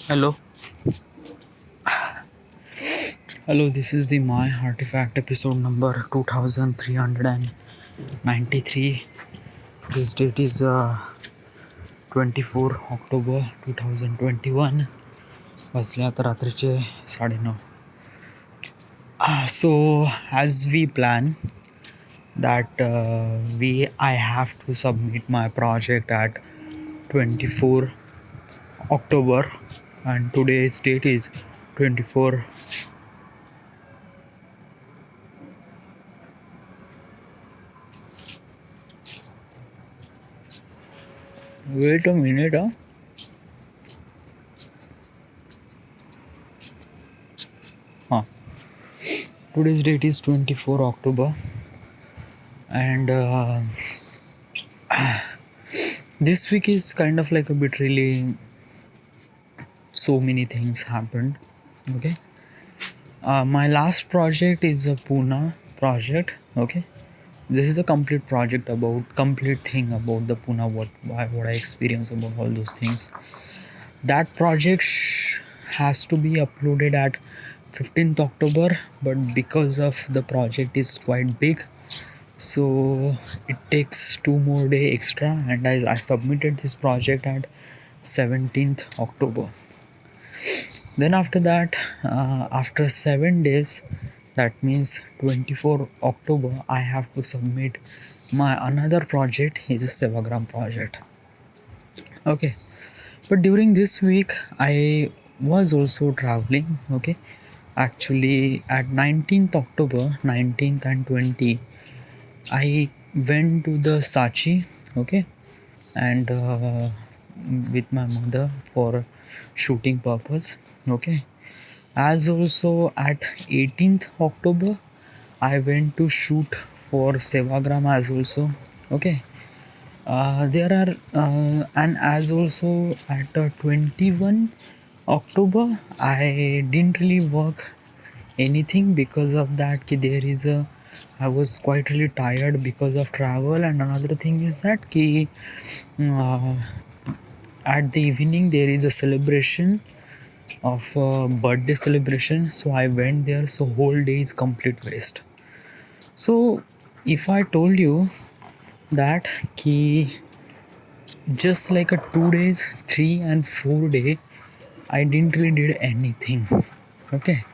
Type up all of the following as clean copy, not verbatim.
Hello, hello. This is the My Artifact episode number 2393. This date is 24 October 2021. वाजले आता रात्रीचे 9:30. So as we plan that I have to submit my project at 24 October, and today's date is 24. Wait a minute, huh? Huh. Today's date is 24 October, and this week is kind of like a bit really, so many things happened. Okay, my last project is a Pune project. Okay, this is a complete project about complete thing about the Pune, what I experienced about all those things. That project has to be uploaded at 15th October, but because of the project is quite big, so it takes 2 more days extra, and I submitted this project at 17th October. Then after that, after 7 days, that means 24 October, I have to submit my another project, is a Sevagram project. Okay, but during this week I was also traveling. Okay, actually at 19th October, 19th and 20, I went to the Sachi. Okay, and with my mother for shooting purpose. Okay, as also at 18th October, I went to shoot for Sevagram as also. Okay, there are and as also at 21 October, I didn't really work anything because of that. There is a, I was quite really tired because of travel, and another thing is that uh, at the evening there is a celebration of birthday celebration, so I went there, so whole day is complete waste. So if I told you that ki just like a 2 days, 3 and 4 day, I didn't really did anything. Okay,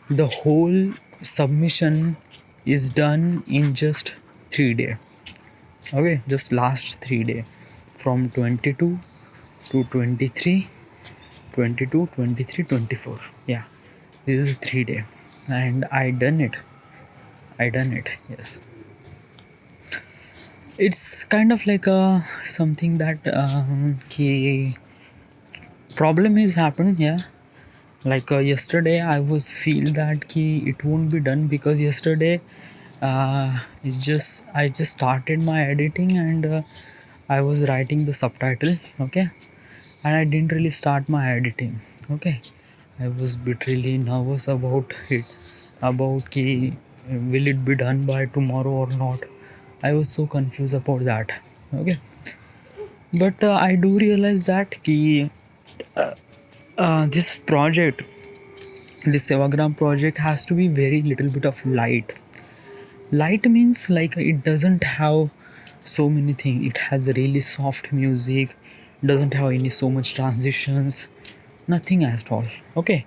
the whole submission is done in just 3 day. Okay, just last 3 day, from 22 to 23, 22, 23, 24. Yeah, this is 3 day, and I done it. Yes, it's kind of like a something that ki problem is happened. Yeah, like yesterday I was feel that ki it won't be done because yesterday I just started my editing, and I was writing the subtitle. Okay, and I didn't really start my editing. Okay, I was bit really nervous about it, about ki will it be done by tomorrow or not. I was so confused about that. Okay, but I do realize that ki this project, this Sevagram project, has to be very little bit of light. Light means like it doesn't have so many things. It has really soft music, doesn't have any so much transitions, nothing at all. Okay,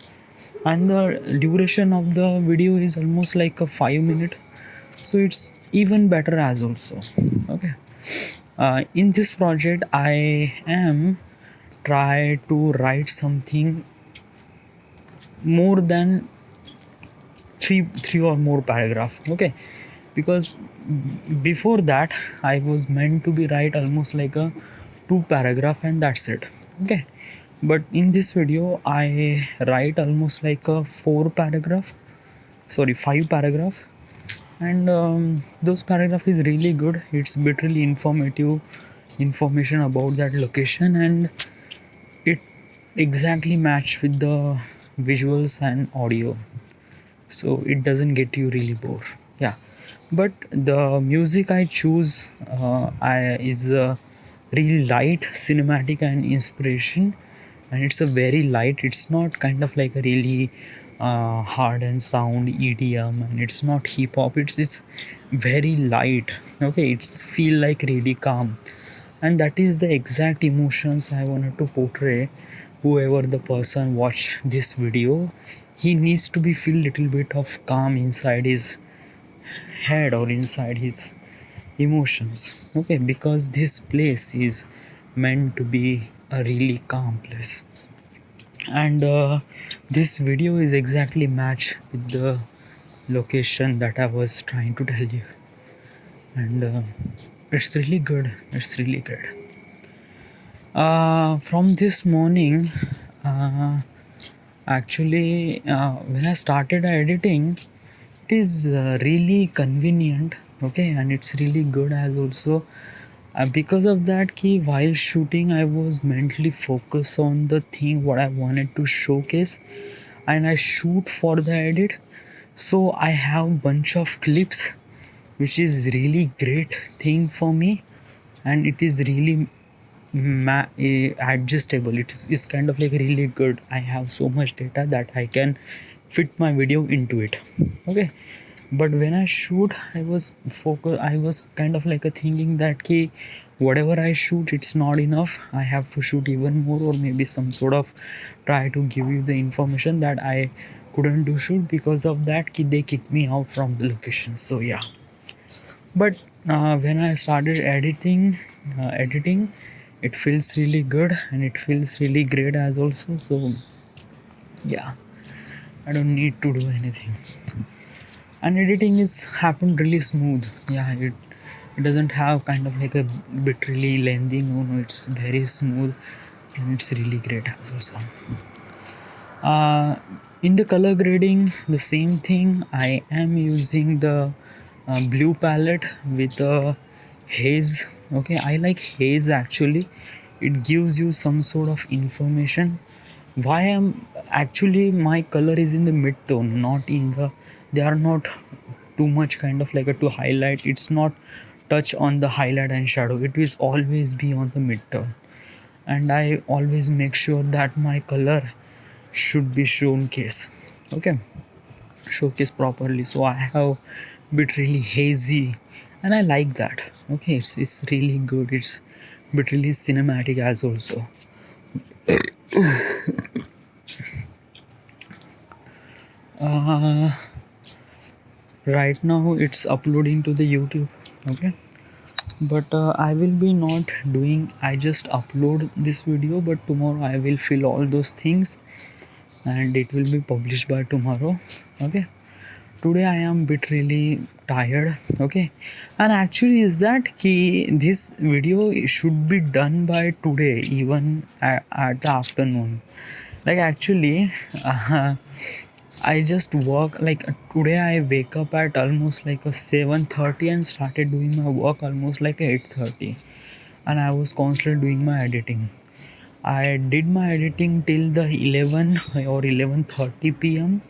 and the duration of the video is almost like a 5 minute, so it's even better as also. Okay, in this project I am try to write something more than three or more paragraph. Okay, because before that I was meant to be write almost like a 2 paragraph, and that's it. Okay, but in this video I write almost like a 4 paragraph, sorry, 5 paragraph, and those paragraph is really good. It's literally informative information about that location, and it exactly match with the visuals and audio, so it doesn't get you really bored. Yeah, but the music I choose is really light, cinematic and inspiration, and it's a very light. It's not kind of like a really hard and sound EDM, and it's not hip hop. It's very light. Okay, it's feel like really calm, and that is the exact emotions I wanted to portray. Whoever the person watch this video, he needs to be feel little bit of calm inside his head or inside his emotions. Okay, because this place is meant to be a really calm place, and this video is exactly matched with the location that I was trying to tell you, and it's really good. It's really good. From this morning, uh, actually, when I started editing, it is really convenient. Okay, and it's really good as also. Because of that key, while shooting I was mentally focused on the thing what I wanted to showcase, and I shoot for the edit. So I have bunch of clips, which is really great thing for me, and it is really adjustable. It's kind of like really good. I have so much data that I can fit my video into it. Okay, but when I shoot, I was focused. I was kind of like a thinking that key, whatever I shoot, it's not enough. I have to shoot even more, or maybe some sort of try to give you the information that I couldn't do shoot. Because of that key, they kicked me out from the location. So yeah, but when I started editing, it feels really good and it feels really great as also. So yeah, I don't need to do anything, and editing is happened really smooth. Yeah, it doesn't have kind of like a bit really lengthy. No, it's very smooth, and it's really great as also. uh, in the color grading, the same thing. I am using the blue palette with a haze. Okay, I like haze actually. It gives you some sort of information. Why am actually my color is in the mid tone, not in the, they are not too much kind of like a to highlight. It's not touch on the highlight and shadow. It is always be on the mid tone, and I always make sure that my color should be showcase. Okay, showcase properly. So I have bit really hazy, and I like that. Okay, it's really good. It's bit really cinematic as also. uh, right now it's uploading to the YouTube. Okay, but I will be not doing, I just upload this video, but tomorrow I will fill all those things and it will be published by tomorrow. Okay, today I am bit really tired. Okay, and actually is that key, this video should be done by today, even at the afternoon. Like actually, uh, I just work like today. I wake up at almost like a 7:30 and started doing my work almost like 8:30, and I was constantly doing my editing. I did my editing till the 11 or 11:30 p.m.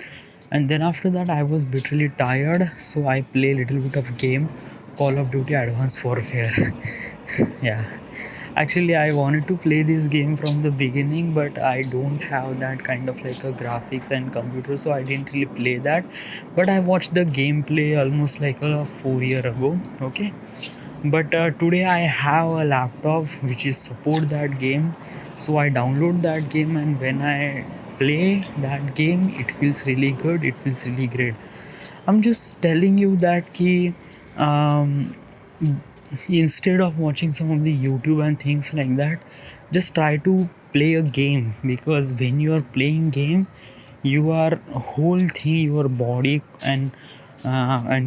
and then after that I was bitterly tired, so I play a little bit of game, Call of Duty Advanced Warfare. Yeah. Actually, I wanted to play this game from the beginning, but I don't have that kind of like a graphics and computer, so I didn't really play that. But I watched the gameplay almost like a 4 year ago. Okay, but today I have a laptop which is support that game, so I download that game, and when I play that game, it feels really good. It feels really great. I'm just telling you that key. Um, Instead of watching some of the YouTube and things like that, just try to play a game, because when you are playing game, you are whole thing, your body and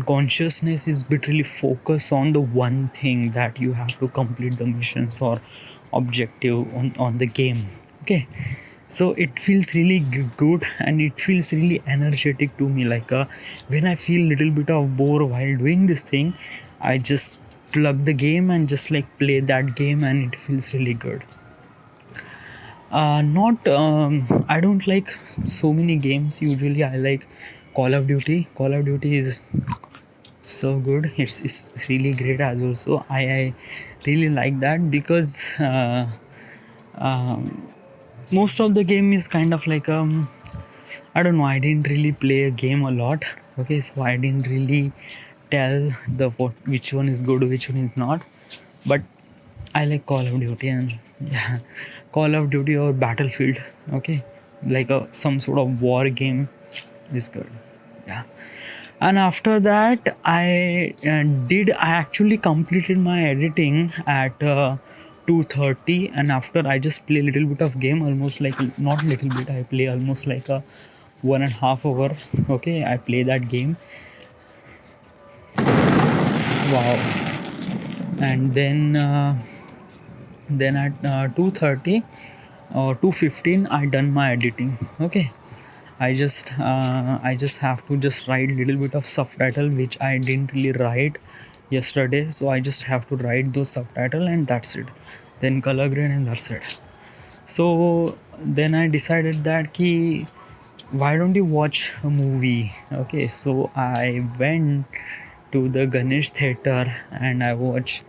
consciousness is literally focused on the one thing that you have to complete the missions or objective on the game. Okay, so it feels really good and it feels really energetic to me. Like when I feel little bit of bore while doing this thing, I just plug the game and just like play that game, and it feels really good. Not I don't like so many games. Usually I like Call of Duty. Call of Duty is so good. It's really great as also. I really like that because um, most of the game is kind of like I don't know, I didn't really play a game a lot. Okay, so I didn't really tell the which one is good, which one is not. But I like Call of Duty, and yeah, Call of Duty or Battlefield. Okay, like some sort of war game is good. Yeah. And after that, I actually completed my editing at 2:30, and after I just play a little bit of game, almost like, not little bit, I play almost like a 1.5 hour. Okay, I play that game. Wow. And then at 2:30 or 2:15 I done my editing. Okay, I just have to just write little bit of subtitle which I didn't really write yesterday, so I just have to write those subtitle and that's it. Then color grade and that's it. So then I decided that ki why don't you watch a movie? Okay, so I went to the Ganesh theater and I watched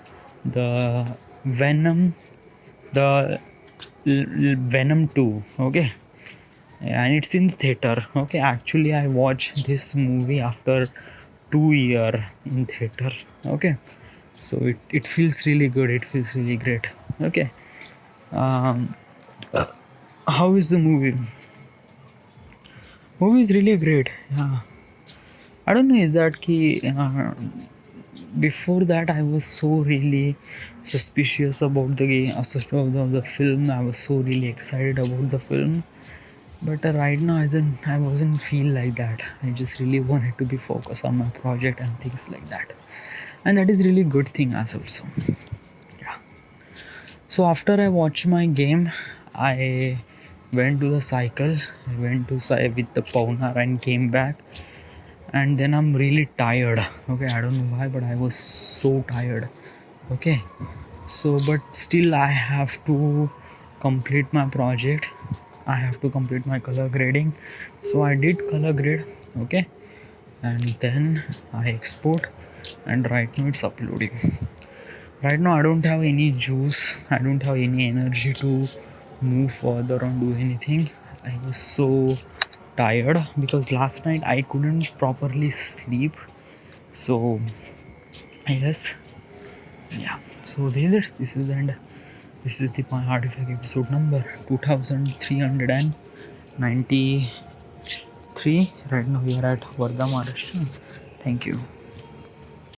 the Venom, the Venom 2. Okay, and it's in the theater. Okay, actually I watched this movie after 2 year in theater. Okay, so it feels really good, it feels really great. Okay, um how is the movie is really great. Yeah, I don't know, is that key before that I was so really suspicious about the film. I was so really excited about the film. But right now, I wasn't feel like that. I just really wanted to be focused on my project and things like that, and that is really good thing as also. Yeah. So after I watched my game, I went to the cycle. I went to with the Pawnar and came back, and then I'm really tired. Okay, I don't know why, but I was so tired. Okay, so but still I have to complete my project. I have to complete my color grading, so I did color grade. Okay, and then I export, and right now it's uploading. Right now I don't have any juice, I don't have any energy to move further or do anything. I was so tired because last night I couldn't properly sleep. So I guess, yeah, so this is it. This is the end. This is the my artifact episode number 2393. Right now we are at Varda, Maharashtra. Thank you.